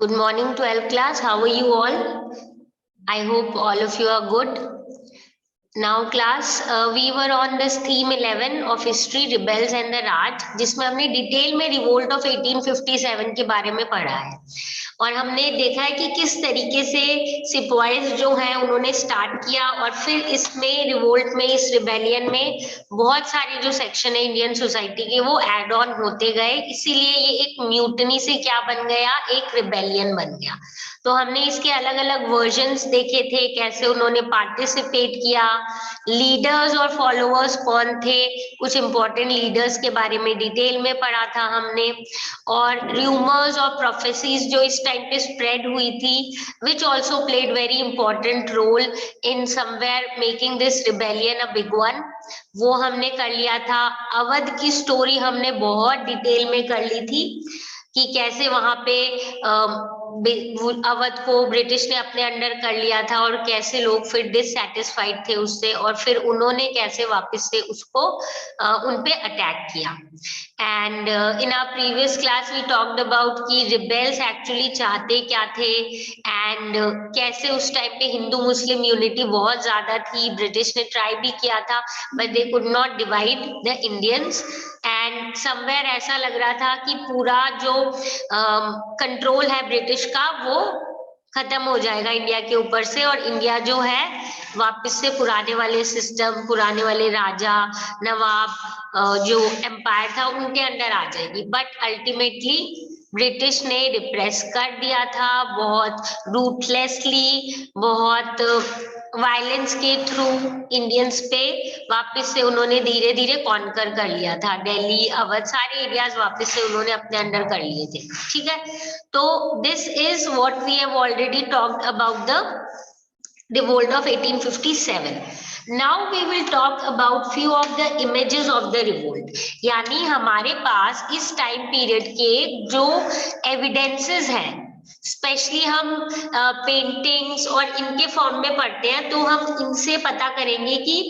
Good morning, 12th class. How are you all? I hope all of you are good. Now class, we were on this theme 11 of history, rebels and the Raj, जिसमें हमने detail में revolt of 1857 के बारे में पढ़ा है और हमने देखा है कि किस तरीके से सिपाहीज जो हैं उन्होंने स्टार्ट किया और फिर इसमें रिवोल्ट में इस रिबेलियन में बहुत सारे जो सेक्शन है इंडियन सोसाइटी के वो एड ऑन होते गए, इसीलिए ये एक म्यूटनी से क्या बन गया, एक रिबेलियन बन गया। तो हमने इसके अलग अलग वर्जन्स देखे थे, कैसे उन्होंने पार्टिसिपेट किया, लीडर्स और फॉलोअर्स कौन थे, कुछ इंपॉर्टेंट लीडर्स के बारे में डिटेल में पढ़ा था हमने, और रूमर्स और प्रोफेसीज जो इस टाइम पे स्प्रेड हुई थी which also played very important role in somewhere making this rebellion a big one, वो हमने कर लिया था। अवध की स्टोरी हमने बहुत डिटेल में कर ली थी कि कैसे वहां पे अवध को ब्रिटिश ने अपने अंडर कर लिया था और कैसे लोग फिर डिससैटिस्फाइड थे उससे और फिर उन्होंने कैसे वापस से उसको उन पे अटैक किया। And in our previous class we talked about कि रिबेल्स एक्चुअली चाहते क्या थे एंड कैसे उस टाइम पे हिंदू मुस्लिम यूनिटी बहुत ज्यादा थी, ब्रिटिश ने ट्राई भी किया था but they could not divide the Indians and somewhere ऐसा लग रहा था कि पूरा जो कंट्रोल है ब्रिटिश का वो खत्म हो जाएगा इंडिया के ऊपर से और इंडिया जो है वापस से पुराने वाले सिस्टम, पुराने वाले राजा नवाब जो एम्पायर था उनके अंडर आ जाएगी। बट अल्टीमेटली ब्रिटिश ने रिप्रेस कर दिया था बहुत रूथलेसली, बहुत वायलेंस के थ्रू इंडियंस पे वापस से उन्होंने धीरे धीरे कॉन्कर कर लिया था। दिल्ली, अवध, सारे एरियाज वापस से उन्होंने अपने अंडर कर लिए थे। ठीक है, तो this is what we have already talked about the revolt of 1857. Now we will talk about few of the images of the revolt. यानी हमारे पास इस टाइम पीरियड के जो एविडेंसेस हैं, स्पेशली हम पेंटिंग्स और इनके फॉर्म में पढ़ते हैं तो हम इनसे पता करेंगे कि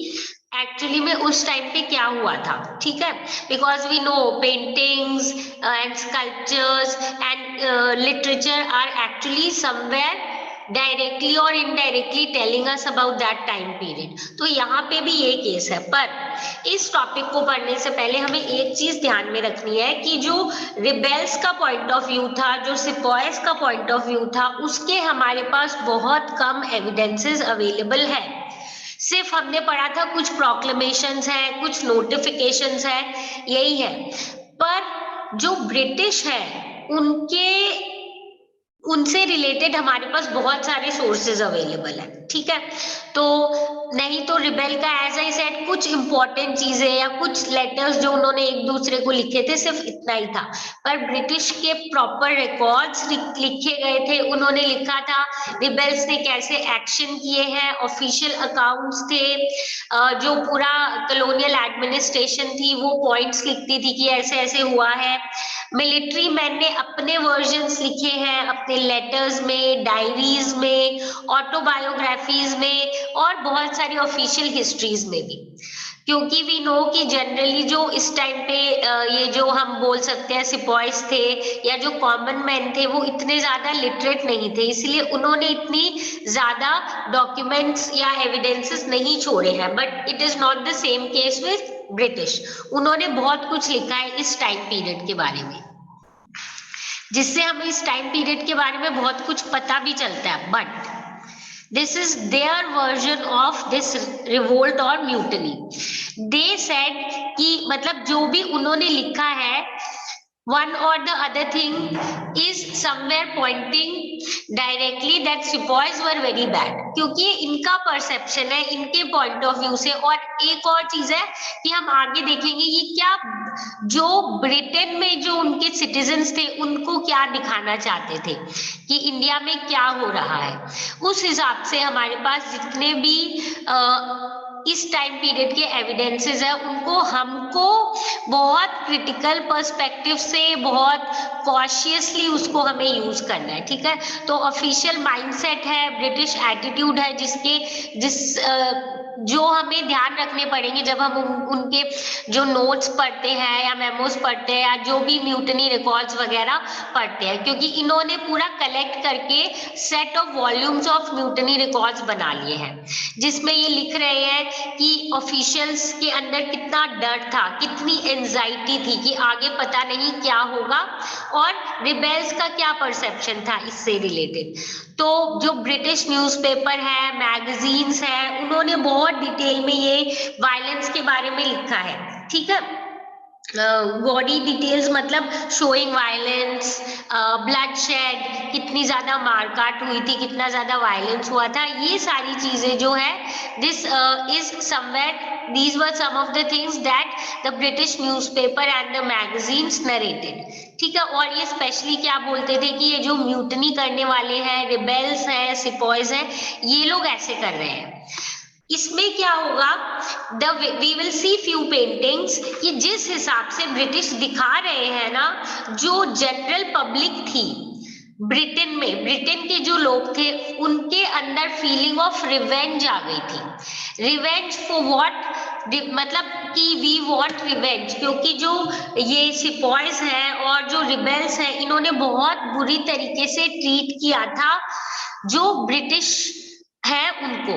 एक्चुअली में उस टाइम पे क्या हुआ था। ठीक है, because we know paintings and sculptures and literature are actually somewhere directly और indirectly telling us about that time period. तो यहाँ पे भी ये केस है, पर इस टॉपिक को पढ़ने से पहले हमें एक चीज ध्यान में रखनी है कि जो रिबेल्स का पॉइंट ऑफ व्यू था, जो सिपाहीज का पॉइंट ऑफ व्यू था, उसके हमारे पास बहुत कम एविडेंसेस अवेलेबल है। सिर्फ हमने पढ़ा था कुछ प्रोक्लेमेशंस हैं, कुछ नोटिफिकेशंस हैं, यही है। पर जो ब्रिटिश है उनसे रिलेटेड हमारे पास बहुत सारे सोर्सेज अवेलेबल है। ठीक है, तो नहीं तो रिबेल का एज आई सेड कुछ इंपॉर्टेंट चीजें या कुछ लेटर्स जो उन्होंने एक दूसरे को लिखे थे, सिर्फ इतना ही था। पर ब्रिटिश के प्रॉपर रिकॉर्ड्स लिखे गए थे, उन्होंने लिखा था रिबेल्स ने कैसे एक्शन किए हैं, ऑफिशियल अकाउंट्स थे, जो पूरा कॉलोनियल एडमिनिस्ट्रेशन थी वो पॉइंट्स लिखती थी कि ऐसे ऐसे हुआ है। मिलिट्री मैन ने अपने वर्जन्स लिखे हैं अपने लेटर्स में, डायरीज में, ऑटोबायोग्राफीज में और बहुत सारी ऑफिशियल हिस्ट्रीज में भी। क्योंकि वी नो कि जनरली जो इस टाइम पे ये जो हम बोल सकते हैं सिपाहीज थे या जो कॉमन मैन थे वो इतने ज्यादा लिटरेट नहीं थे, इसलिए उन्होंने इतनी ज्यादा डॉक्यूमेंट्स या एविडेंसेस नहीं छोड़े हैं। But it is not the same case with British, उन्होंने बहुत कुछ लिखा है इस टाइम पीरियड के बारे में, जिससे हमें इस टाइम पीरियड के बारे में बहुत कुछ पता भी चलता है। But this is their version of this revolt और म्यूटनी। दे सेड कि मतलब जो भी उन्होंने लिखा है, one or the other thing is somewhere pointing directly that sepoys were very bad, क्योंकि इनका परसेप्शन है इनके पॉइंट ऑफ व्यू से। और एक और चीज है कि हम आगे देखेंगे कि क्या जो ब्रिटेन में जो उनके सिटीजन्स थे उनको क्या दिखाना चाहते थे कि इंडिया में क्या हो रहा है, उस हिसाब से हमारे पास जितने भी इस टाइम पीरियड के एविडेंसेस है उनको हमको बहुत क्रिटिकल पर्सपेक्टिव से बहुत कॉशियसली उसको हमें यूज करना है। ठीक है, तो ऑफिशियल माइंडसेट है, ब्रिटिश एटीट्यूड है, जिस जो हमें ध्यान रखने पड़ेंगे जब हम उनके जो नोट्स पढ़ते हैं या मेमोस पढ़ते हैं या जो भी म्यूटनी रिकॉर्ड्स वगैरह पढ़ते हैं, क्योंकि इन्होंने पूरा कलेक्ट करके set of volumes of mutiny records बना लिए हैं, जिसमें ये लिख रहे हैं कि ऑफिशियल्स के अंदर कितना डर था, कितनी एंजाइटी थी कि आगे पता नहीं क्या होगा, और रिबेल्स का क्या परसेप्शन था इससे रिलेटेड। तो जो ब्रिटिश न्यूज़पेपर है, मैगजीन्स है, उन्होंने बहुत डिटेल में ये वायलेंस के बारे में लिखा है, ठीक है। बॉडी डिटेल्स मतलब शोइंग वायलेंस, ब्लड शेड, कितनी ज्यादा मारकाट हुई थी, कितना ज्यादा वायलेंस हुआ था, ये सारी चीजें जो है this is somewhere, these were some of the things that the British newspaper and the magazines narrated, ठीक है। और ये स्पेशली क्या बोलते थे कि ये जो म्यूटनी करने वाले हैं, रिबेल्स हैं, सिपॉयज हैं, ये लोग ऐसे कर रहे हैं। इसमें क्या होगा, we will see few paintings कि जिस हिसाब से ब्रिटिश दिखा रहे हैं ना, जो जनरल पब्लिक थी ब्रिटेन में, ब्रिटेन के जो लोग थे उनके अंदर फीलिंग ऑफ रिवेंज आ गई थी। रिवेंज फॉर व्हाट, मतलब कि वी वांट रिवेंज, क्योंकि जो ये सिपॉयज हैं और जो रिबेल्स हैं, इन्होंने बहुत बुरी तरीके से ट्रीट किया था जो ब्रिटिश है उनको।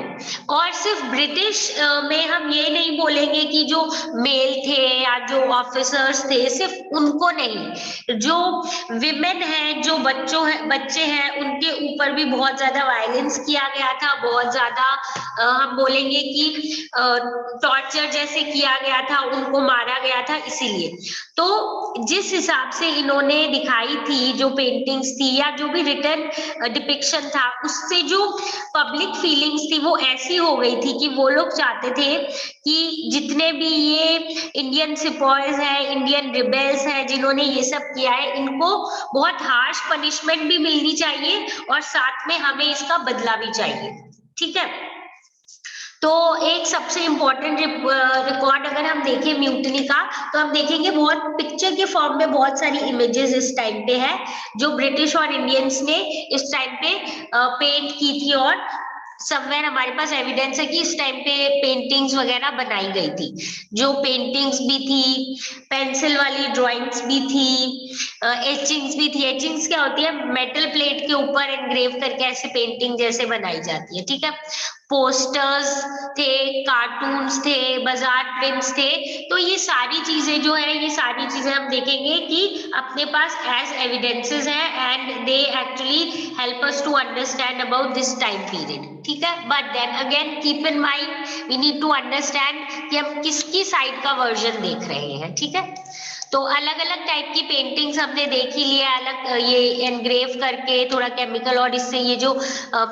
और सिर्फ ब्रिटिश में हम ये नहीं बोलेंगे कि जो मेल थे या जो ऑफिसर्स थे सिर्फ उनको नहीं, जो विमेन हैं, जो बच्चे हैं, उनके ऊपर भी बहुत ज्यादा वायलेंस किया गया था, बहुत ज्यादा हम बोलेंगे कि टॉर्चर जैसे किया गया था, उनको मारा गया था। इसीलिए तो जिस हिसाब से इन्होंने दिखाई थी, जो पेंटिंग्स थी या जो भी रिटन डिपिक्शन था, उससे जो पब्लिक फीलिंग्स थी वो ऐसी हो गई थी कि वो लोग चाहते थे कि जितने भी ये इंडियन सिपॉयज हैं, इंडियन रिबेल्स हैं, जिन्होंने ये सब किया है, इनको बहुत हार्श पनिशमेंट भी मिलनी चाहिए और साथ में हमें इसका बदला भी चाहिए, ठीक है। तो एक सबसे इम्पोर्टेंट रिकॉर्ड अगर हम देखें म्यूटनी का, तो हम देखेंगे बहुत पिक्चर के फॉर्म में बहुत सारी इमेजेस इस टाइम पे है जो ब्रिटिश और इंडियंस ने इस टाइम पे पेंट की थी, और समवेयर हमारे पास एविडेंस है कि इस टाइम पे पेंटिंग्स वगैरह बनाई गई थी। जो पेंटिंग्स भी थी, पेंसिल वाली ड्राइंग्स भी थी, एचिंग्स भी थी। एचिंग्स क्या होती है, मेटल प्लेट के ऊपर एनग्रेव करके ऐसे पेंटिंग जैसे बनाई जाती है, ठीक है। पोस्टर्स थे, कार्टून्स थे, बाजार प्रिंट्स थे। तो ये सारी चीजें जो है, ये सारी चीजें हम देखेंगे कि अपने पास एज एविडेंसेस है and they actually help us to understand about this time period, ठीक है। But then again keep in mind we need to understand कि हम किसकी साइड का वर्जन देख रहे हैं, ठीक है। तो अलग अलग टाइप की पेंटिंग्स हमने देख ही लिया, अलग ये एनग्रेव करके थोड़ा केमिकल और इससे ये जो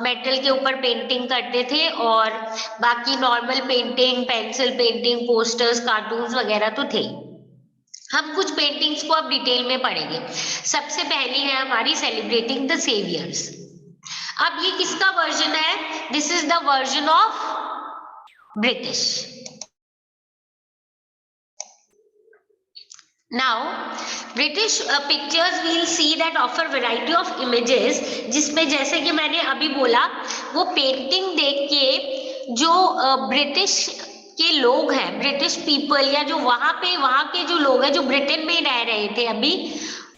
मेटल के ऊपर पेंटिंग करते थे, और बाकी normal painting, pencil painting, posters, cartoons वगैरह तो थे। हम कुछ पेंटिंग्स को अब डिटेल में पढ़ेंगे। सबसे पहली है हमारी सेलिब्रेटिंग द सेवियर्स। अब ये किसका वर्जन है, this is the version of British. Now, British pictures we'll see that offer variety of images, जिसमें जैसे कि मैंने अभी बोला, वो पेंटिंग देख के जो ब्रिटिश के लोग हैं, ब्रिटिश पीपल या जो वहां के जो लोग हैं जो ब्रिटेन में रह रहे थे अभी,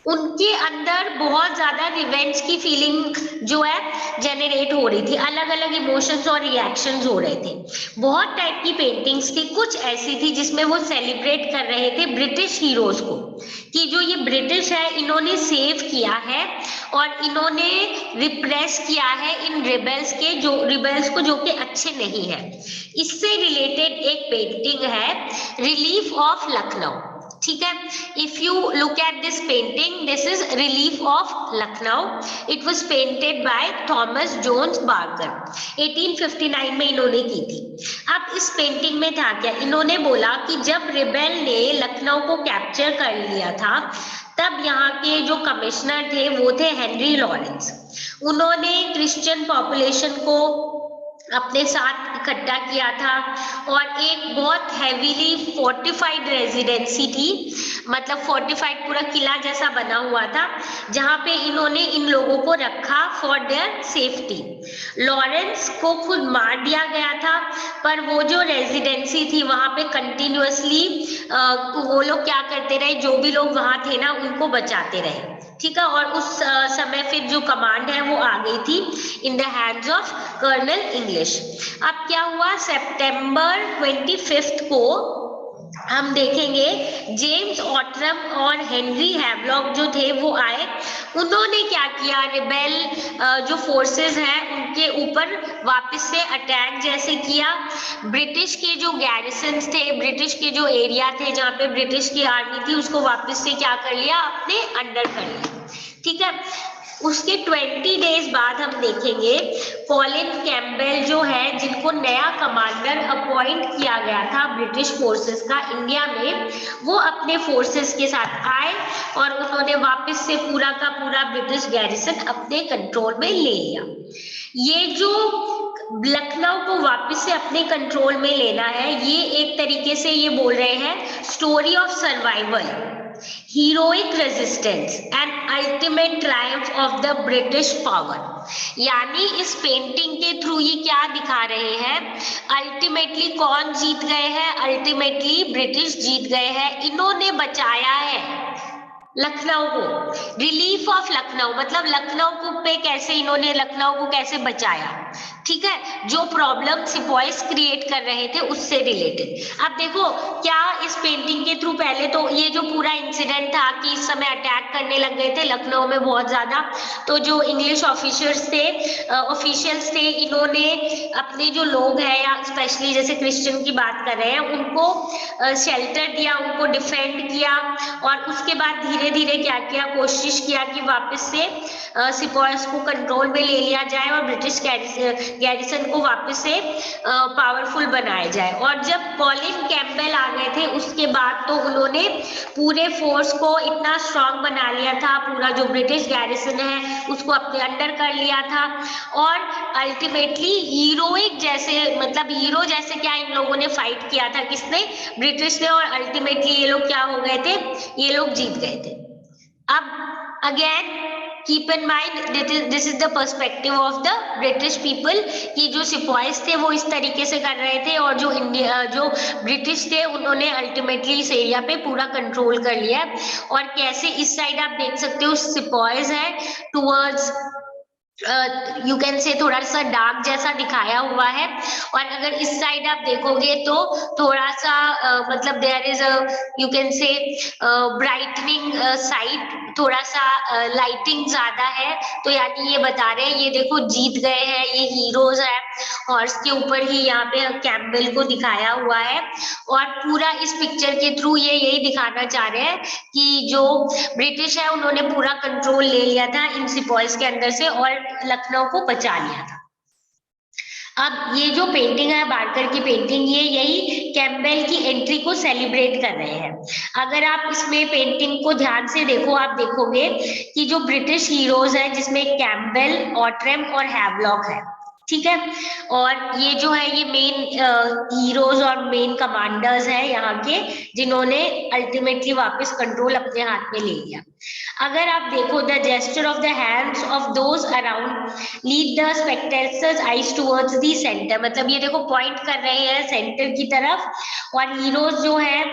उनके अंदर बहुत ज्यादा रिवेंज की फीलिंग जो है जेनरेट हो रही थी। अलग अलग इमोशंस और रिएक्शंस हो रहे थे। बहुत टाइप की पेंटिंग्स थी, कुछ ऐसी थी जिसमें वो सेलिब्रेट कर रहे थे ब्रिटिश हीरोज को, कि जो ये ब्रिटिश है इन्होंने सेव किया है और इन्होंने रिप्रेस किया है इन रिबेल्स को जो कि अच्छे नहीं है। इससे रिलेटेड एक पेंटिंग है रिलीफ ऑफ लखनऊ, ठीक है। If you look at this painting, this is relief of Lucknow. It was painted by Thomas Jones Barker, 1859 में इन्होंने की थी। अब इस पेंटिंग में था क्या, इन्होंने बोला कि जब रिबेल ने लखनऊ को कैप्चर कर लिया था, तब यहाँ के जो कमिश्नर थे वो थे हेनरी लॉरेंस। उन्होंने क्रिश्चियन पॉपुलेशन को अपने साथ इकट्ठा किया था। और एक बहुत हैवीली फोर्टिफाइड रेजिडेंसी थी, मतलब फोर्टिफाइड पूरा किला जैसा बना हुआ था, जहां पे इन्होंने इन लोगों को रखा फॉर देयर सेफ्टी। लॉरेंस को खुद मार दिया गया था, पर वो जो रेजिडेंसी थी वहां पे कंटिन्यूअसली वो लोग क्या करते रहे, जो भी लोग वहां थे ना उनको बचाते रहे, ठीक है। और उस समय फिर जो कमांड है वो आ गई थी in the hands of colonel English. अब क्या हुआ, सितंबर 25 को हम देखेंगे जेम्स ऑटरम और हेनरी हैवलॉक जो थे वो आए। उन्होंने क्या किया, रिबेल जो फोर्सेस हैं उनके ऊपर वापस से अटैक जैसे किया। ब्रिटिश के जो गैरिसन्स थे, ब्रिटिश के जो एरिया थे जहाँ पे ब्रिटिश की आर्मी थी, उसको वापस से क्या कर लिया, अपने अंडर कर लिया, ठीक है। उसके 20 डेज बाद हम देखेंगे कॉलिन कैम्पबेल जो है, जिनको नया कमांडर अपॉइंट किया गया था ब्रिटिश फोर्सेस का इंडिया में, वो अपने फोर्सेस के साथ आए और उन्होंने वापस से पूरा का पूरा ब्रिटिश गैरिसन अपने कंट्रोल में ले लिया। ये जो लखनऊ को वापस से अपने कंट्रोल में लेना है, ये एक तरीके से ये बोल रहे हैं story of survival, heroic resistance and ultimate triumph of the British power। यानी इस पेंटिंग के थ्रू ये क्या दिखा रहे हैं, अल्टीमेटली कौन जीत गए हैं, अल्टीमेटली ब्रिटिश जीत गए हैं। इन्होंने बचाया है लखनऊ को, रिलीफ ऑफ लखनऊ, मतलब लखनऊ को पे कैसे इन्होंने लखनऊ को कैसे बचाया, ठीक है, जो प्रॉब्लम सिपॉइस क्रिएट कर रहे थे उससे रिलेटेड। अब देखो क्या इस पेंटिंग के थ्रू, पहले तो ये जो पूरा इंसिडेंट था कि इस समय अटैक करने लग गए थे लखनऊ में बहुत ज्यादा, तो जो इंग्लिश ऑफिशियल्स थे इन्होंने अपने जो लोग हैं, या स्पेशली जैसे क्रिश्चियन की बात कर रहे हैं, उनको शेल्टर दिया, उनको डिफेंड किया। और उसके बाद धीरे धीरे क्या किया, कोशिश किया कि वापस से सिपॉइस को कंट्रोल में ले लिया जाए और ब्रिटिश गैरिसन को वापस से पावरफुल बनाया जाए। और जब कॉलिन कैम्पबेल आ गए थे उसके बाद तो उन्होंने पूरे फोर्स को इतना स्ट्रांग बना लिया था, पूरा जो ब्रिटिश गैरिसन है उसको अपने अंडर कर लिया था। और अल्टीमेटली हीरोइक जैसे, मतलब हीरो जैसे क्या इन लोगों ने फाइट किया था, किसने, ब्रिटिश ने। और अल्टीमेटली ये लोग क्या हो गए थे, ये लोग जीत गए थे। अब again keep in mind this is the perspective of the British people, कि जो सिपॉइस थे वो इस तरीके से कर रहे थे, और जो इंडिया जो ब्रिटिश थे उन्होंने अल्टीमेटली इस एरिया पे पूरा कंट्रोल कर लिया। और कैसे इस साइड आप देख सकते हो सिपॉइस है टूवर्ड्स, यू कैन से थोड़ा सा डार्क जैसा दिखाया हुआ है। और अगर इस साइड आप देखोगे तो थोड़ा सा मतलब there is a, you can say brightening side, थोड़ा सा लाइटिंग ज्यादा है। तो यानी ये बता रहे हैं, ये देखो जीत गए हैं, ये हीरोज है। हॉर्स के ऊपर ही यहाँ पे कैम्पबेल को दिखाया हुआ है। और पूरा इस पिक्चर के थ्रू ये यही दिखाना चाह रहे हैं कि जो ब्रिटिश है उन्होंने पूरा कंट्रोल ले लिया था इन सिपॉइस के अंदर से और लखनऊ को बचा लिया था। अब ये जो पेंटिंग है बारकर की पेंटिंग, ये यही कैम्पबेल की एंट्री को सेलिब्रेट कर रहे हैं। अगर आप इसमें पेंटिंग को ध्यान से देखो, आप देखोगे कि जो ब्रिटिश हीरोज है जिसमें कैम्पबेल, ऑटरम और हैवलॉक है, ठीक है। और ये जो है ये मेन हीरोज और मेन कमांडर्स हैं यहाँ के, जिन्होंने अल्टीमेटली वापस कंट्रोल अपने हाथ में ले लिया। अगर आप देखो the gesture of the hands of those around lead the spectators eyes towards the centre, मतलब ये देखो पॉइंट कर रहे हैं सेंटर की तरफ। और हीरोज जो है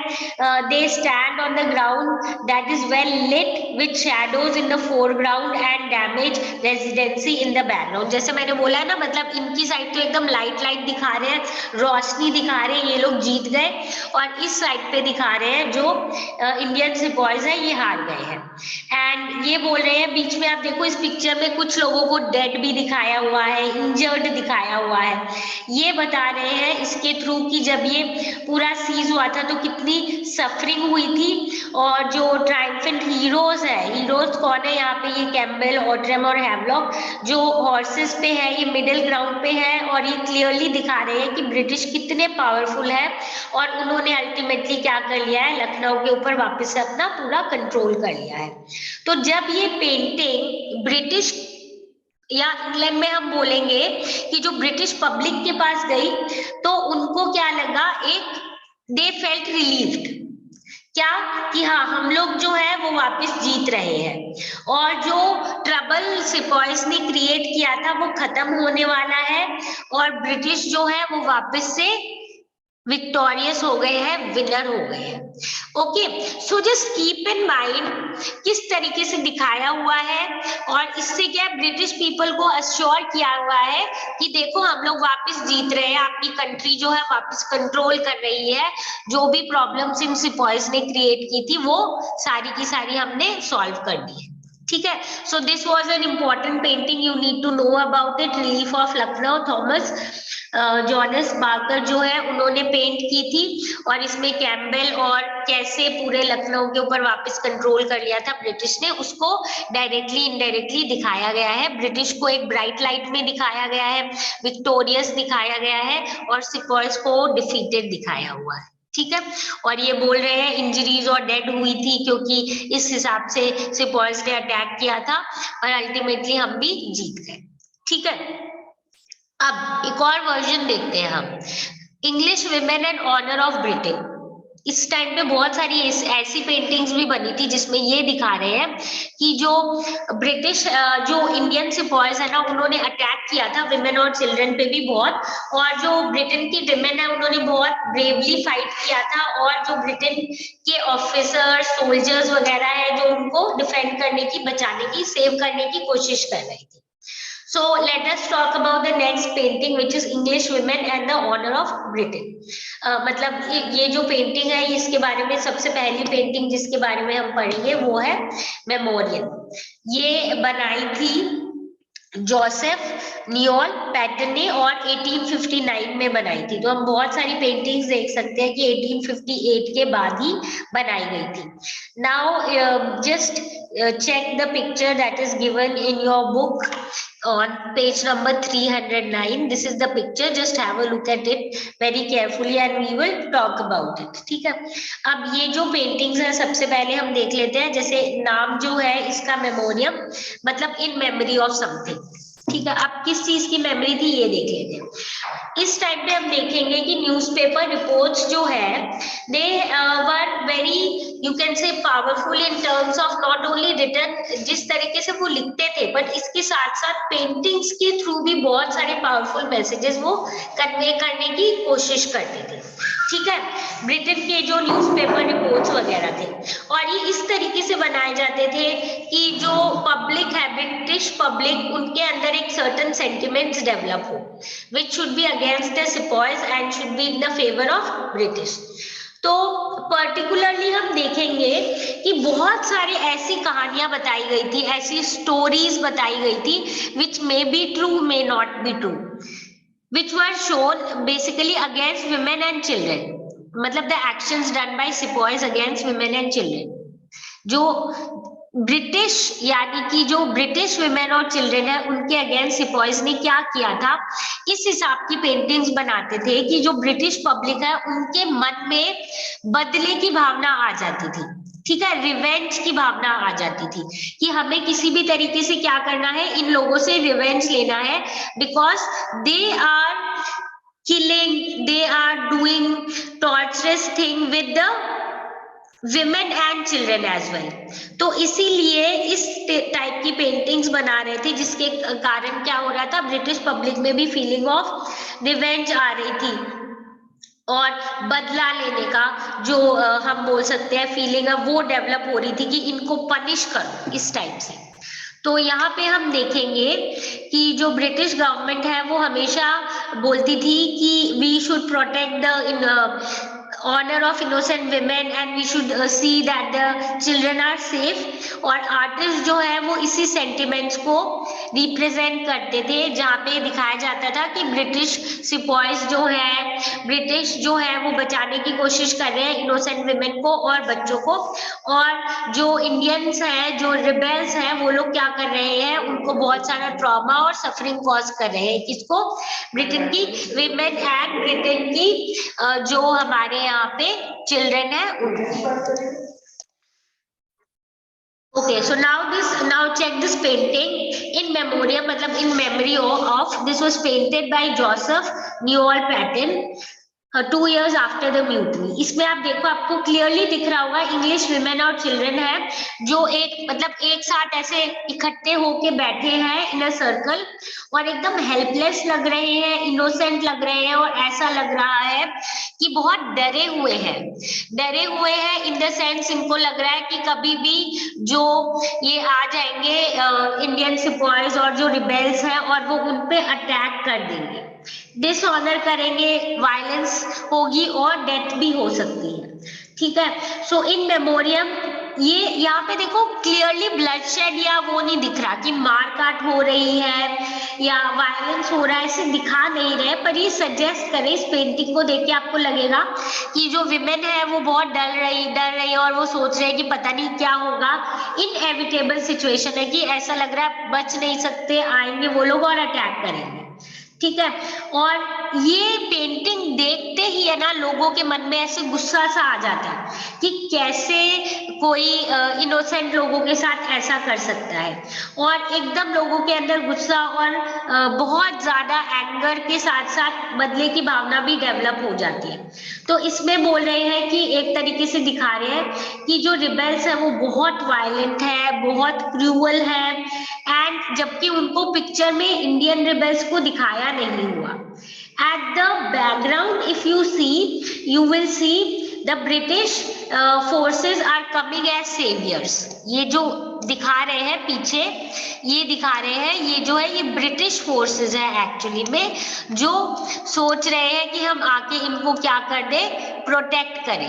they stand on the ground that is well lit with shadows in the foreground and damage residency in the background. जैसे मैंने बोला है ना, मतलब इनकी साइड तो एकदम लाइट लाइट दिखा रहे हैं, रोशनी दिखा रहे हैं, ये लोग जीत गए। और इस साइड पे दिखा रहे हैं जो इंडियन सिपॉइज है ये हार गए हैं। एंड ये बोल रहे हैं, बीच में आप देखो इस पिक्चर में कुछ लोगों को डेड भी दिखाया हुआ है, इंजर्ड दिखाया हुआ है। ये बता रहे हैं इसके थ्रू कि जब ये पूरा सीज हुआ था तो कितनी सफरिंग हुई थी। और जो ट्रायम्फेंट हीरोज है, हीरोज कौन है यहाँ पे, ये कैम्पबेल, ऑटरम और हैवलॉक जो हॉर्सेस पे है, ये मिडिल ग्राउंड पे है। और ये क्लियरली दिखा रहे हैं कि ब्रिटिश कितने पावरफुल है और उन्होंने अल्टीमेटली क्या कर लिया है, लखनऊ के ऊपर वापस से अपना पूरा कंट्रोल कर लिया है। तो जब ये पेंटिंग ब्रिटिश या इंग्लैंड में हम बोलेंगे कि जो ब्रिटिश पब्लिक के पास गई तो उनको क्या लगा, एक दे फेल्ट रिलीव्ड, क्या कि हाँ हम लोग जो है वो वापस जीत रहे हैं और जो ट्रबल सिपॉइस ने क्रिएट किया था वो खत्म होने वाला है और ब्रिटिश जो है वो वापस से विक्टोरियस हो गए हैं, विनर हो गए हैं। Okay, so just keep in mind किस तरीके से दिखाया हुआ है और इससे क्या ब्रिटिश पीपल को अश्योर किया हुआ है कि देखो हम लोग वापस जीत रहे हैं, आपकी कंट्री जो है वापस कंट्रोल कर रही है, जो भी प्रॉब्लम्स इन सिपॉइस ने क्रिएट की थी वो सारी की सारी हमने सॉल्व कर दी है। ठीक है, so this was an important painting, you need to know about it. Relief of Lucknow, Thomas Jones Barker जो है उन्होंने पेंट की थी और इसमें कैम्बेल और कैसे पूरे लखनऊ के ऊपर वापस कंट्रोल कर लिया था ब्रिटिश ने, उसको डायरेक्टली इनडायरेक्टली दिखाया गया है। ब्रिटिश को एक ब्राइट लाइट में दिखाया गया है, विक्टोरियस दिखाया गया है और सिपॉइस को डिफीटेड दिखाया हुआ है। ठीक है, और ये बोल रहे हैं इंजरीज और डेड हुई थी क्योंकि इस हिसाब से सिपॉइस ने अटैक किया था और अल्टीमेटली हम भी जीत गए। ठीक है, अब एक और वर्जन देखते हैं हम, English women and honour of Britain. इस टाइम पे बहुत सारी ऐसी पेंटिंग्स भी बनी थी जिसमें ये दिखा रहे हैं कि जो ब्रिटिश जो इंडियन सिपॉइज है ना उन्होंने अटैक किया था विमेन और चिल्ड्रन पे भी बहुत, और जो ब्रिटेन की विमेन है उन्होंने बहुत ब्रेवली फाइट किया था और जो ब्रिटेन के ऑफिसर सोल्जर्स वगैरह है जो उनको डिफेंड करने की, बचाने की, सेव करने की कोशिश कर रही थी। So let us talk about the next painting which is English women and the honor of Britain. मतलब ये जो पेंटिंग है इसके बारे में सबसे पहली पेंटिंग जिसके बारे में हम पढ़ेंगे वो है मेमोरियल। ये बनाई थी जोसेफ नियोल पैटन ने और 1859 में बनाई थी। तो हम बहुत सारी पेंटिंग्स देख सकते हैं कि 1858 के बाद ही बनाई गई थी। Now just check the picture that is given in your book on page number 309. This is the picture, just have a look at it very carefully and we will talk about it. ठीक है, अब ये जो paintings है सबसे पहले हम देख लेते हैं। जैसे नाम जो है इसका मेमोरियम, मतलब इन मेमोरी ऑफ समथिंग। ठीक है, अब किस चीज की मेमोरी थी ये देख लेते हैं। इस टाइम पे हम देखेंगे कि न्यूज़पेपर रिपोर्ट्स जो है they were very you can say powerful in terms of not only written, जिस तरीके से वो लिखते थे बट इसके साथ साथ पेंटिंग्स के थ्रू भी बहुत सारे पावरफुल मैसेजेस वो कन्वे करने की कोशिश करते थे। ठीक है, ब्रिटेन के जो न्यूज़पेपर रिपोर्ट्स वगैरह थे और ये इस तरीके से बनाए जाते थे कि जो पब्लिक है, ब्रिटिश पब्लिक, उनके अंदर एक सर्टेन सेंटिमेंट्स डेवलप हो which should be against the sepoys and should be in the favor of British। तो पर्टिकुलरली हम देखेंगे कि बहुत सारी ऐसी कहानियां बताई गई थी, ऐसी स्टोरीज बताई गई थी which may be true may not be true, which were shown basically against women and children, मतलब the actions done by sepoys against women and children। जो ब्रिटिश यानी कि जो ब्रिटिश वुमेन और चिल्ड्रन है उनके अगेंस्ट सिपॉइज ने क्या किया था, इस हिसाब की पेंटिंग्स बनाते थे कि जो ब्रिटिश पब्लिक है उनके मन में बदले की भावना आ जाती थी। ठीक है, रिवेंज की भावना आ जाती थी कि हमें किसी भी तरीके से क्या करना है, इन लोगों से रिवेंज लेना है because they are killing, they are doing torturous thing with the women and children as well. तो इसीलिए इस टाइप की पेंटिंग्स बना रहे थे जिसके कारण क्या हो रहा था, ब्रिटिश पब्लिक में भी फीलिंग ऑफ रिवेंज आ रही थी और बदला लेने का जो हम बोल सकते हैं फीलिंग है वो डेवलप हो रही थी कि इनको पनिश करो इस टाइप से। तो यहाँ पे हम देखेंगे कि जो ब्रिटिश गवर्नमेंट है वो हमेशा बोलती थी कि we should protect the honour of innocent women and we should see that the children are safe. और आर्टिस्ट जो है वो इसी सेंटिमेंट्स को रिप्रेजेंट करते थे जहाँ पे दिखाया जाता था कि ब्रिटिश सिपॉइज जो है, ब्रिटिश जो है वो बचाने की कोशिश कर रहे हैं इनोसेंट विमेन को और बच्चों को, और जो इंडियंस हैं, जो रिबेल्स हैं, वो लोग क्या कर रहे हैं, उनको बहुत सारा ट्रॉमा और सफरिंग कॉज कर रहे हैं। किसको? ब्रिटेन की विमेन एंड ब्रिटेन की जो हमारे यहाँ पे चिल्ड्रन है उनको। Okay, so now check this painting in memoriam, मतलब in memory of this was painted by Joseph Newell Patton 2 years after the mutiny। इसमें आप देखो, आपको क्लियरली दिख रहा होगा इंग्लिश विमेन और चिल्ड्रन है जो एक मतलब एक साथ ऐसे इकट्ठे होके बैठे हैं इन अ सर्कल और एकदम हेल्पलेस लग रहे हैं, इनोसेंट लग रहे हैं और ऐसा लग रहा है कि बहुत डरे हुए हैं इन द सेंस इनको लग रहा है कि कभी भी जो ये आ जाएंगे इंडियन सिपॉयज और जो रिबेल्स हैं और वो उन पे अटैक कर देंगे, डिसऑनर करेंगे, वायलेंस होगी और डेथ भी हो सकती है। ठीक है, सो इन मेमोरियम ये यहाँ पे देखो क्लियरली ब्लडशेड या वो नहीं दिख रहा कि मार काट हो रही है या वायलेंस हो रहा है, ऐसे दिखा नहीं रहे, पर ये सजेस्ट करे, इस पेंटिंग को देख के आपको लगेगा कि जो विमेन है वो बहुत डर रही है और वो सोच रहे हैं कि पता नहीं क्या होगा, इनएविटेबल सिचुएशन है कि ऐसा लग रहा है बच नहीं सकते, आएंगे वो लोग और अटैक करेंगे। ठीक है, और ये पेंटिंग देखते ही है ना लोगों के मन में ऐसे गुस्सा सा आ जाता है कि कैसे कोई इनोसेंट लोगों के साथ ऐसा कर सकता है, और एकदम लोगों के अंदर गुस्सा और बहुत ज्यादा एंगर के साथ साथ बदले की भावना भी डेवलप हो जाती है। तो इसमें बोल रहे हैं कि एक तरीके से दिखा रहे हैं कि जो रिबेल्स है वो बहुत वायलेंट है, बहुत क्रूअल है, एंड जबकि उनको पिक्चर में इंडियन रिबेल्स को दिखाया नहीं हुआ। At the background, if you see, you will see the British forces are coming as saviors। ये जो दिखा रहे हैं पीछे, ये दिखा रहे हैं, ये जो है ये ब्रिटिश फोर्सेस है एक्चुअली में, जो सोच रहे हैं कि हम आके इनको क्या कर दे, प्रोटेक्ट करें,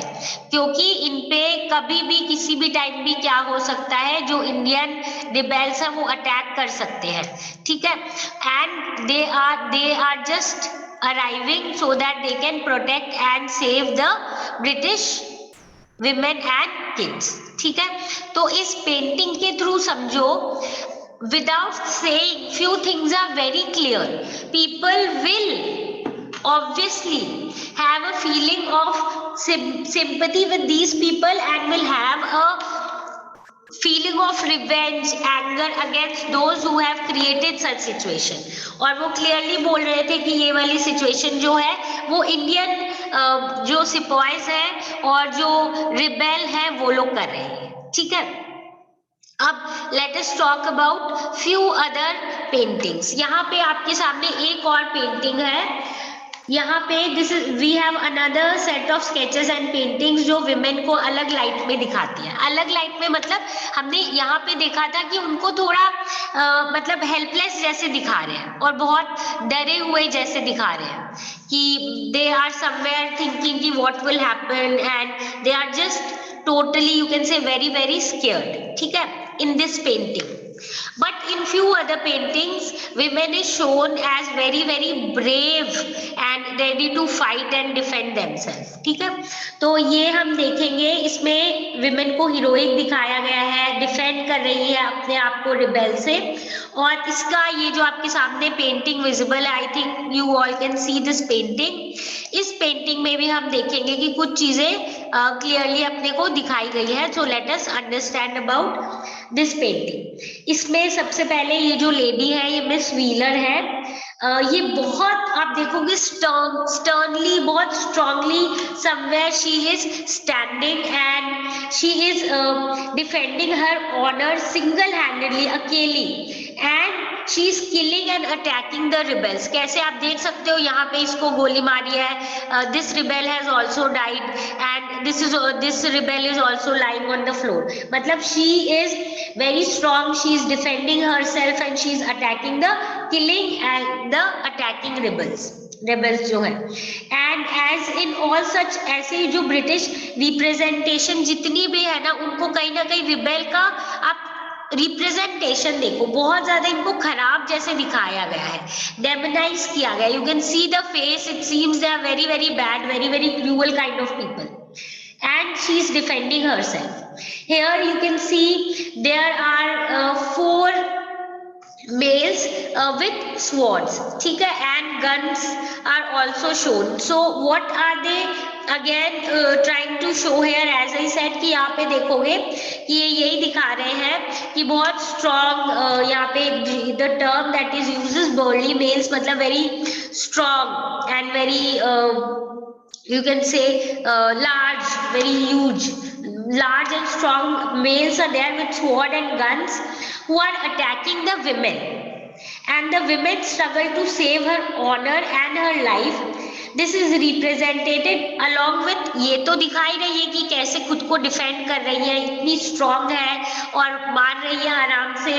क्योंकि इन पे कभी भी किसी भी टाइम भी क्या हो सकता है, जो इंडियन रिबेल्स है वो अटैक कर सकते हैं। ठीक है, and they are just arriving so that they can protect and save the British women and kids। ठीक है, तो इस पेंटिंग के थ्रू समझो, without saying few things are very clear, people will obviously have a feeling of sympathy with these people and will have a feeling of revenge, anger against those who have created such situation। और वो clearly बोल रहे थे कि ये वाली situation जो है वो इंडियन जो सिपॉयज है और जो रिबेल है वो लोग कर रहे हैं। ठीक है, अब let us talk about few other paintings. यहाँ पे आपके सामने एक और पेंटिंग है, यहाँ पे this is we have another set of sketches and paintings जो विमेन को अलग लाइट में दिखाती है। अलग लाइट में मतलब हमने यहाँ पे देखा था कि उनको थोड़ा मतलब हेल्पलेस जैसे दिखा रहे हैं और बहुत डरे हुए जैसे दिखा रहे हैं कि दे आर समवेयर थिंकिंग कि what will happen and they are just totally you can say very scared। ठीक है, in this painting, but in few other paintings women is shown as very brave and ready to fight and defend themselves। ठीक है, तो ये हम देखेंगे, इसमें women को हीरोइक दिखाया गया है, डिफेंड कर रही है अपने आप को रिबेल से। और इसका ये जो आपके सामने पेंटिंग विजिबल है, I think you all can see this painting. इस पेंटिंग में भी हम देखेंगे कि कुछ चीजें क्लियरली अपने को दिखाई गई है। So let us understand about this painting. इसमें सबसे पहले ये जो लेडी है ये मिस व्हीलर है। ये बहुत आप देखोगे स्टर्नली, बहुत strongly somewhere she is standing and she is defending her honour single handedly, अकेली, and she is killing and attacking the rebels. कैसे आप देख सकते हो, यहाँ पे इसको गोली मारी है, this rebel has also died and this rebel is also lying on the floor. मतलब she is very strong, she is defending herself and she is attacking the killing and the attacking rebels जो है। and as in all such, ऐसे जो British representation जितनी भी है ना, उनको कहीं ना कहीं रिबेल का आप रिप्रेजेंटेशन देखो, बहुत ज्यादा इनको खराब जैसे दिखाया गया है, डेमोनाइज किया गया। You can see the face, it seems they are very bad, very cruel kind of people, and she is defending herself। Here you can see there are 4 males with swords, ठीक है, and guns are also shown। So what are they again trying to show here as I said कि यहाँ पे देखोगे कि ये यही दिखा रहे हैं कि बहुत स्ट्रॉन्ग, यहाँ पे the term that is uses burly males मतलब very strong and very you can say large, very huge, large and strong males are there with sword and guns who are attacking the women, and the women struggle to save her honor and her life. This is represented along with, ये तो दिखाई रही है कि कैसे खुद को defend कर रही है, इतनी स्ट्रांग है और मार रही है, आराम से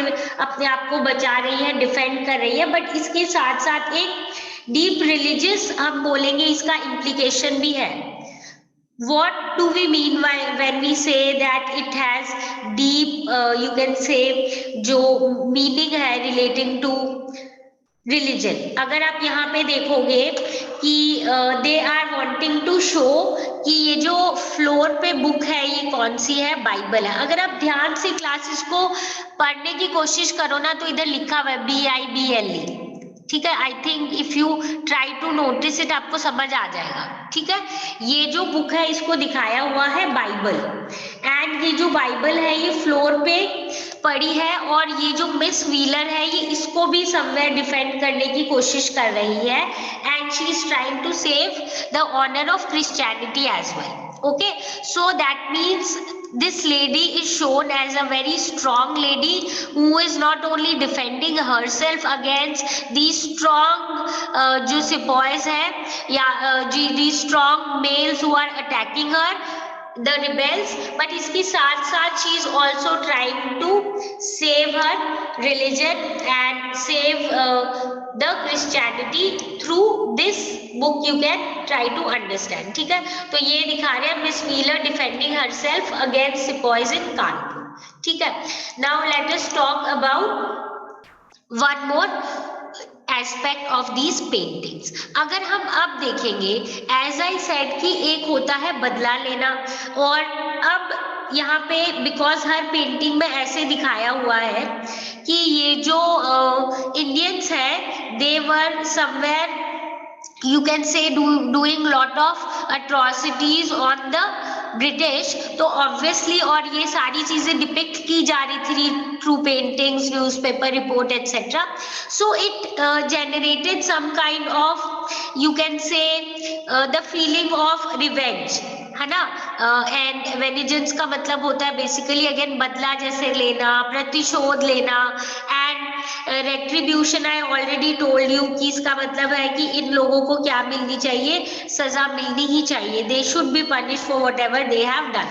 अपने आप को बचा रही है, डिफेंड कर रही है, बट इसके साथ साथ एक डीप रिलीजियस हम बोलेंगे इसका इम्प्लीकेशन भी है. What do we mean when we say that it has deep you can say जो meaning है relating to religion? अगर आप यहाँ पे देखोगे कि they are wanting to show कि ये जो फ्लोर पे बुक है ये कौन सी है, बाइबल है. अगर आप ध्यान से क्लासेस को पढ़ने की कोशिश करो ना तो इधर लिखा हुआ है BIBLE, ठीक है. I think if you try to notice it आपको समझ आ जाएगा, ठीक है. ये जो बुक है इसको दिखाया हुआ है बाइबल, एंड ये जो बाइबल है ये फ्लोर पे पड़ी है, और ये जो मिस व्हीलर है ये इसको भी समवेयर डिफेंड करने की कोशिश कर रही है, and she is trying to save the honour of Christianity as well. Okay, so that means this lady is shown as a very strong lady who is not only defending herself against these strong जो sepoys हैं या these strong males who are attacking her, the rebels, but इसके साथ साथ she is also trying to save her religion and save the Christianity through this book. You can try to understand, ठीक है. तो ये दिखा रहे हैं miss wheeler defending herself against sepoys in Kanpur, ठीक है. Now let us talk about one more aspect of these paintings. अगर हम अब देखेंगे एज आई सेड कि एक होता है बदला लेना, और अब यहाँ पे बिकॉज हर पेंटिंग में ऐसे दिखाया हुआ है कि ये जो इंडियंस है they were somewhere you can say doing lot of atrocities on the British, तो ऑब्वियसली और ये सारी चीजें डिपिक्ट की जा रही थी through paintings, newspaper report etcetera. So it generated some kind of you can say the feeling of revenge, है ना. एंड वेनिजेंस का मतलब होता है बेसिकली अगेन बदला जैसे लेना, प्रतिशोध लेना, and retribution. I already told you कि इसका मतलब है कि इन लोगों को क्या मिलनी चाहिए, सजा मिलनी ही चाहिए. They should be punish for whatever they have done.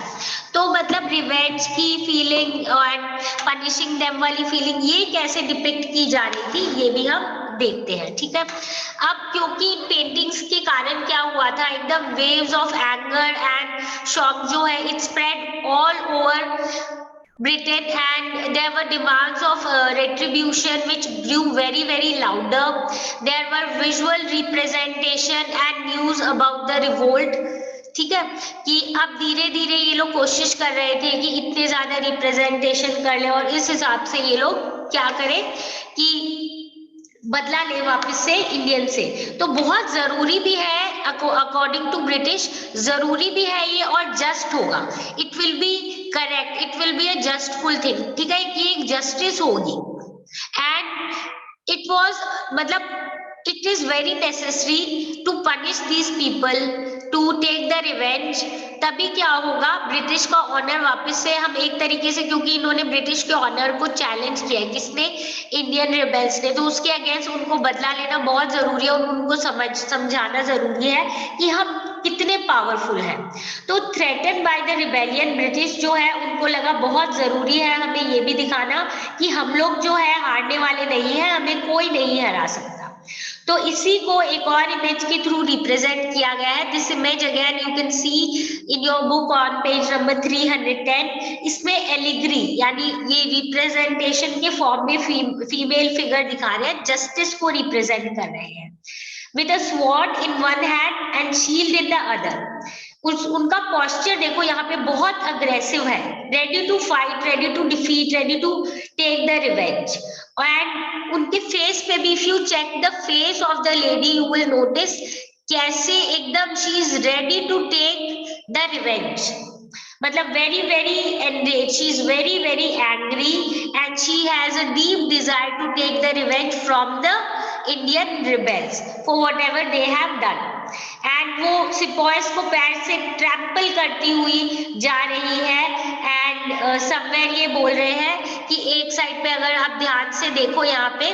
तो मतलब रिवेंज की फीलिंग एंड पनिशिंग देम वाली फीलिंग ये कैसे डिपिक्ट की जा रही थी ये भी हम देखते हैं, ठीक है. अब क्योंकि पेंटिंग्स के कारण क्या हुआ था, एकदम waves of anger and shock जो है it spread all over Britain, and there were demands of retribution which grew very very louder. There were visual representation and news about the revolt, ठीक है. कि अब धीरे धीरे ये लोग कोशिश कर रहे थे कि इतने ज्यादा रिप्रेजेंटेशन कर ले और इस हिसाब से ये लोग क्या करें कि बदला ले वापस से इंडियन से. तो बहुत जरूरी भी है अकॉर्डिंग टू ब्रिटिश, जरूरी भी है ये और जस्ट होगा. It will be correct, it will be a justful thing, ठीक है, कि एक जस्टिस होगी. एंड इट वाज मतलब it is very necessary to punish these people, to take the revenge. तभी क्या होगा, ब्रिटिश का ऑनर वापस से हम एक तरीके से, क्योंकि इन्होंने ब्रिटिश के ऑनर को चैलेंज किया है, किसने, इंडियन रिबेल्स ने, तो उसके अगेंस्ट उनको बदला लेना बहुत जरूरी है और उनको समझाना जरूरी है कि हम कितने पावरफुल हैं. तो threaten by the rebellion British जो है उनको लगा बहुत जरूरी है हमें ये भी दिखाना कि हम लोग जो है हारने वाले नहीं है, हमें कोई नहीं हरा सकता. तो इसी को एक और इमेज के थ्रू रिप्रेजेंट किया गया है. This image again you can C in your book on page number 310. इसमें एलिग्री यानी ये रिप्रेजेंटेशन के फॉर्म में फीमेल फिगर दिखा रहे हैं, जस्टिस को रिप्रेजेंट कर रहे हैं, with a sword in one hand and shield in the other. उनका पोस्चर देखो यहाँ पे बहुत अग्रेसिव है, ready to fight, ready to defeat, ready to take the revenge. And उनके फेस पे भी, if you check the face of the lady you will notice कैसे एकदम she is ready to take the revenge, मतलब very very enraged, she is very very angry and she has a deep desire to take the revenge from the Indian rebels for whatever they have done, and वो सिपॉयस को पैर से trample करती हुई जा रही है, एंड समवेयर ये बोल रहे हैं कि एक साइड पे अगर आप ध्यान से देखो यहाँ पे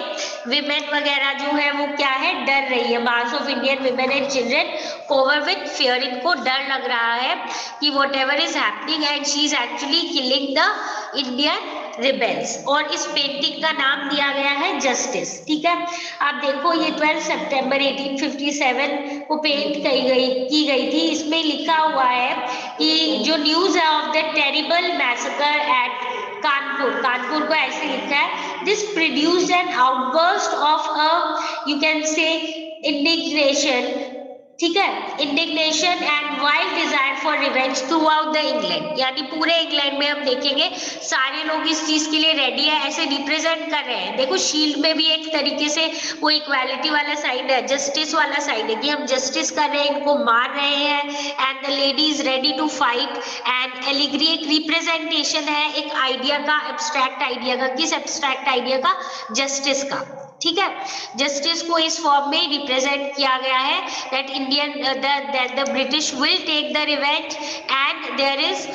विमेन वगैरह जो है वो क्या है, डर रही है, mass of Indian women and children cower with fear, इनको डर लग रहा है कि whatever is happening and she is actually killing the Indian rebels. और इस पेंटिंग का नाम दिया गया है जस्टिस, ठीक है। आप देखो ये 12 सितंबर 1857 को पेंट की गई थी। इसमें लिखा हुआ है कि जो न्यूज है of the terrible massacre at Kanpur को ऐसे लिखा है, this produced an outburst of a you can say indignation, ठीक है, indignation and wild desire for revenge throughout the England, यानी पूरे इंग्लैंड में हम देखेंगे सारे लोग इस चीज के लिए रेडी है, ऐसे रिप्रेजेंट कर रहे हैं। देखो शील्ड में भी एक तरीके से वो इक्वालिटी वाला साइड है, जस्टिस वाला साइड है कि हम जस्टिस कर रहे हैं, इनको मार रहे हैं, and the lady is ready to fight, and allegory एक रिप्रेजेंटेशन है एक आइडिया का, एब्स्ट्रैक्ट आइडिया का। किस एब्स्ट्रैक्ट आइडिया का? जस्टिस का, ठीक है। जस्टिस को इस फॉर्म में रिप्रेजेंट किया गया है that Indian that the British will take the revenge and there is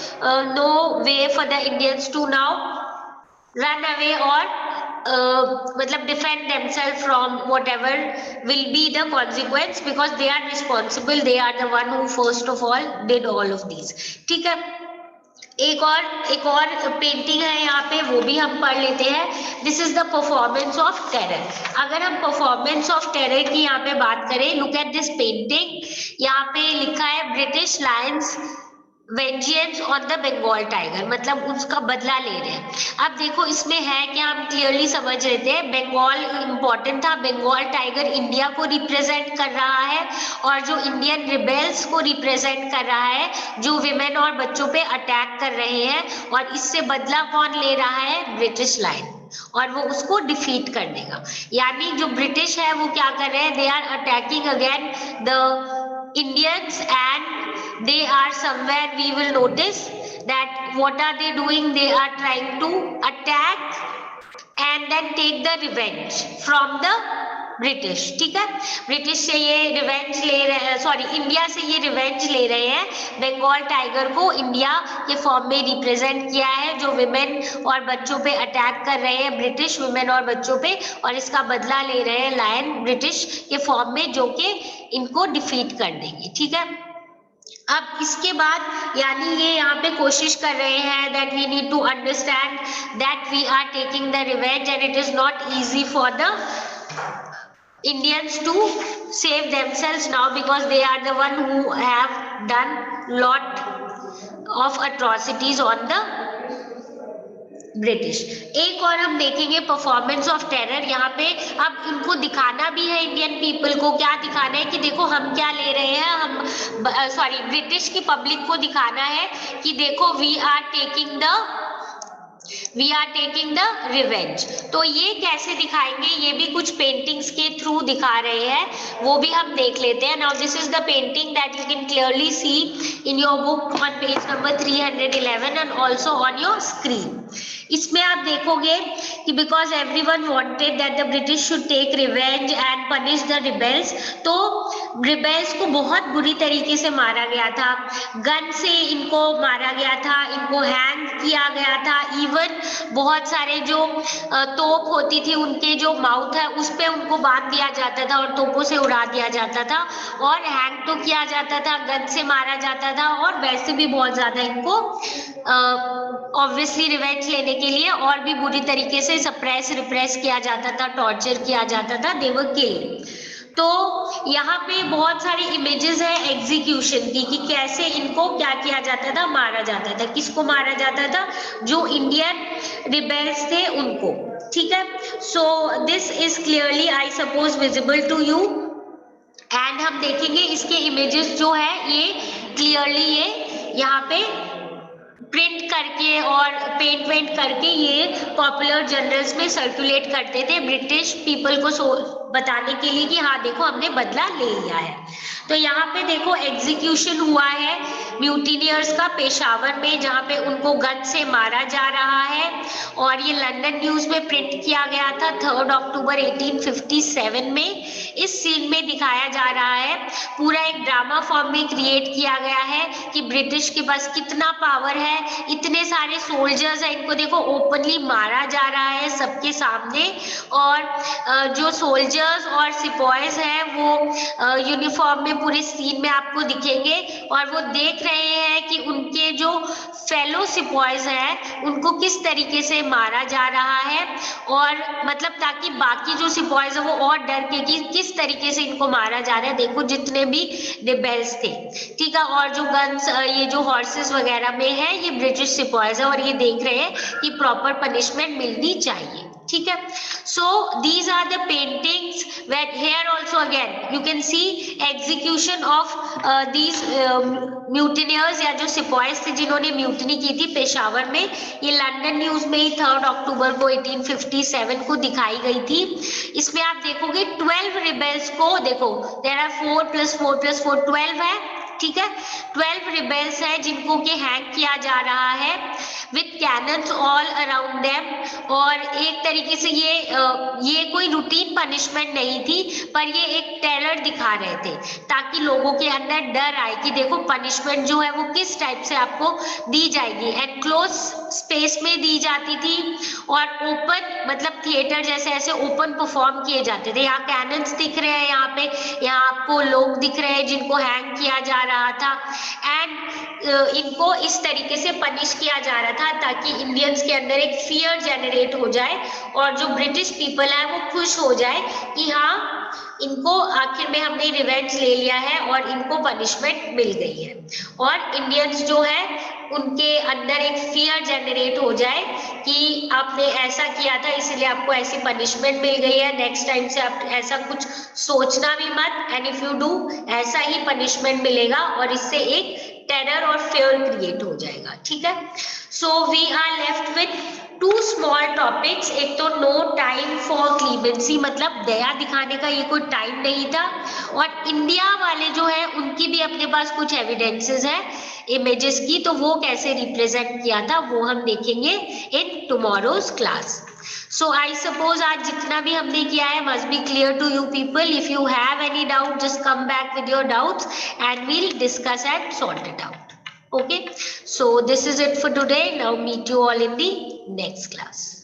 no way for the Indians to now run away और मतलब defend themselves from whatever will be the consequence, because they are responsible, they are the one who first of all did all of these, ठीक है। एक और painting है यहाँ पे, वो भी हम पढ़ लेते हैं। This is the performance of terror. अगर हम परफॉर्मेंस ऑफ टेरर की यहाँ पे बात करें, लुक एट दिस पेंटिंग, यहाँ पे लिखा है British lions vengeance on the Bengal tiger, मतलब उसका बदला ले रहे हैं। अब देखो इसमें है क्या, हम क्लियरली समझ लेते हैं। बंगाल इंपॉर्टेंट था, बंगाल टाइगर इंडिया को रिप्रेजेंट कर रहा है और जो इंडियन रिबेल्स को रिप्रेजेंट कर रहा है, जो विमेन और बच्चों पे अटैक कर रहे हैं, और इससे बदला कौन ले रहा है? ब्रिटिश लायन, और वो उसको डिफीट कर देगा। यानी जो ब्रिटिश है वो क्या कर रहे हैं? They are attacking again the Indians and they are somewhere we will notice that what are they doing, they are trying to attack and then take the revenge from the British, ठीक है। British से ये revenge ले रहे हैं, sorry India से ये revenge ले रहे हैं। बंगाल टाइगर को इंडिया के फॉर्म में रिप्रेजेंट किया है, जो विमेन और बच्चों पे अटैक कर रहे हैं, ब्रिटिश विमेन और बच्चों पे, और इसका बदला ले रहे हैं लायन ब्रिटिश के फॉर्म में, जो कि इनको डिफीट कर देंगे, ठीक है। अब इसके बाद यानी ये यहाँ पे कोशिश कर रहे हैं that we need to understand that we are taking the revenge and it is not easy for the Indians to save themselves now, because they are the one who have done lot of atrocities on the British. एक और हम देखेंगे performance of terror. यहाँ पे अब इनको दिखाना भी है इंडियन पीपल को, क्या दिखाना है कि देखो हम क्या ले रहे हैं, हम सॉरी ब्रिटिश की पब्लिक को दिखाना है कि देखो we are taking the revenge. तो ये कैसे दिखाएंगे, ये भी कुछ पेंटिंग्स के थ्रू दिखा रहे हैं, वो भी हम देख लेते हैं। Now this is the painting that you can clearly see in your book on page number 311 and also on your screen. इसमें आप देखोगे कि because everyone wanted that the British should take revenge and punish the rebels, तो rebels को बहुत बुरी तरीके से मारा गया था, गन से इनको मारा गया था, इनको हैंग किया गया था, इवन बहुत सारे जो तोप होती थी उनके जो माउथ है उस पे उनको बांध दिया जाता था और तोपों से उड़ा दिया जाता था, और हैंग तो किया जाता था, गन से मारा जाता था, और वैसे भी बहुत ज्यादा इनको ऑब्वियसली रिवेंज लेने के लिए और भी बुरी तरीके से रिप्रेस किया जाता था, टॉर्चर किया जाता था, दे वर किल्ड। तो यहाँ पे बहुत सारी इमेजेस है एग्जीक्यूशन की कि कैसे इनको क्या किया जाता था, मारा जाता था। किसको मारा जाता था? जो इंडियन रिबेल्स थे उनको, ठीक है। So this is clearly I suppose visible to you, and हम देखेंगे इसके इमेजेस जो है ये क्लियरली ये यहाँ पे प्रिंट करके और पेंट करके ये पॉपुलर जर्नल्स में सर्कुलेट करते थे ब्रिटिश पीपल को बताने के लिए कि हाँ देखो हमने बदला ले लिया है। तो यहाँ पे देखो एग्जीक्यूशन हुआ है म्यूटिनियर्स का पेशावर में, जहाँ पे उनको गन से मारा जा रहा है, और ये लंदन न्यूज में प्रिंट किया गया था 3 अक्टूबर 1857 में। इस सीन में दिखाया जा रहा है, पूरा एक ड्रामा फॉर्म में क्रिएट किया गया है कि ब्रिटिश के पास कितना पावर है, इतने सारे सोल्जर्स हैं, इनको देखो ओपनली मारा जा रहा है सबके सामने, और जो सोल्जर्स और सिपॉयज हैं वो यूनिफॉर्म में पूरे सीन में आपको दिखेंगे, और वो देख रहे हैं कि उनके जो फेलो सिपॉयज हैं उनको किस तरीके से मारा जा रहा है, और मतलब ताकि बाकी जो सिपॉयज है वो और डर के कि किस तरीके से इनको मारा जा रहा है। देखो जितने भी रिबेल्स थे, ठीक है, और जो गन्स ये जो हॉर्सेस वगैरह में है ये ब्रिटिश सिपॉयज है, और ये देख रहे हैं कि प्रॉपर पनिशमेंट मिलनी चाहिए, ठीक है। So these are the paintings wait here also again you can see execution of these mutineers, या जो सिपॉयज थे जिन्होंने म्यूटनी की थी पेशावर में। ये लंदन न्यूज में ही 3 अक्टूबर को 1857 को दिखाई गई थी। इसमें आप देखोगे 12 रिबेल्स को, देखो देयर आर 4 + 4 + 4 12 है, ठीक है, 12 रिबेल्स है जिनको के हैंग किया जा रहा है with cannons all around them. और एक तरीके से ये कोई रूटीन पनिशमेंट नहीं थी, पर ये एक टेरर दिखा रहे थे ताकि लोगों के अंदर डर आए कि देखो पनिशमेंट जो है वो किस टाइप से आपको दी जाएगी। एंड क्लोज स्पेस में दी जाती थी, और ओपन मतलब थिएटर जैसे ऐसे ओपन परफॉर्म किए जाते थे। यहाँ कैनन्स दिख रहे हैं, यहाँ पे यहाँ आपको लोग दिख रहे हैं जिनको हैंग किया जा रहा था, एंड इनको इस तरीके से पनिश किया जा रहा था ताकि इंडियंस के अंदर एक फियर जनरेट हो जाए, और जो ब्रिटिश पीपल है वो खुश हो जाए कि हाँ इनको आखिर में हमने रिवेंज ले लिया है और इनको पनिशमेंट मिल गई है, और इंडियंस जो है उनके अंदर एक फियर जनरेट हो जाए कि आपने ऐसा किया था इसलिए आपको ऐसी पनिशमेंट मिल गई है, नेक्स्ट टाइम से आप ऐसा कुछ सोचना भी मत, एंड इफ यू डू ऐसा ही पनिशमेंट मिलेगा, और इससे एक टेरर और फेयर क्रिएट हो जाएगा, ठीक है। So we are left with 2 small topics. एक तो नो टाइम फॉर क्लीमेंसी, मतलब दया दिखाने का ये कोई टाइम नहीं था, और इंडिया वाले जो है उनकी भी अपने पास कुछ एविडेंसेस है इमेजेस की, तो वो कैसे रिप्रेजेंट किया था वो हम देखेंगे in tomorrow's class. So I suppose आज जितना भी हमने किया है must be clear to you people. If you have any doubt just come back with your doubts and we'll discuss and sort it out. Okay, so this is it for today. Now meet you all in the next class.